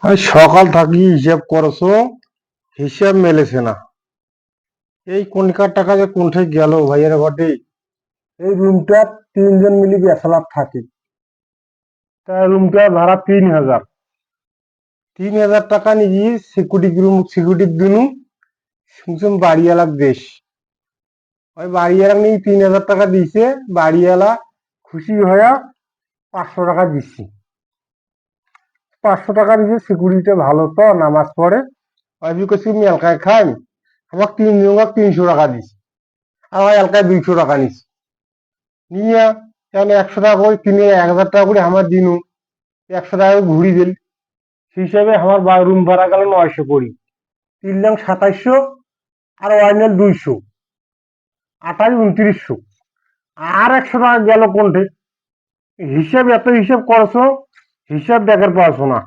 আমি সকাল থাকি হিসাব করছো, হিসাব মেলেছে না। এই কোনকার টাকা যে কোনঠায় গেল ভাইয়ের ঘটে। এই রুমটা তিনজন মিলে ব্যাচেলার থাকে, তা রুমটা ভাড়া 3,000। 3,000 টাকা নিয়ে সিকিউরিটি রুম সিকিউরিটি দিনু শুনছেন বাড়িওয়ালার দেশ। ওই বাড়িওয়ালা নিয়ে 3,000 টাকা দিয়েছে। বাড়িওয়ালা খুশি হয়ে 500 টাকা দিচ্ছি। 500 টাকা দিয়েছে, সিকিউরিটিটা ভালো তো নামাজ পড়ে। আমি কাছে আমি এলাকায় খাই, আমার 3 জনকে 300 টাকা দিছি। আমার এলাকায় 200 টাকা নিছি নিয়ে, কেন 100 টাকা করে কিনে 1,000 টাকা করে আমার দিনু 100 টাকা ঘুরি দিল। সেই হিসাবে আমার রুম ভাড়া গেল 900 করি। 3 লাখ 2700 আর ওয়াইনাল 200, 28 2900। আর 100 টাকা গেল কোনঠে? হিসাব এত হিসাব করছো, হিসাব দেখার পারছো না।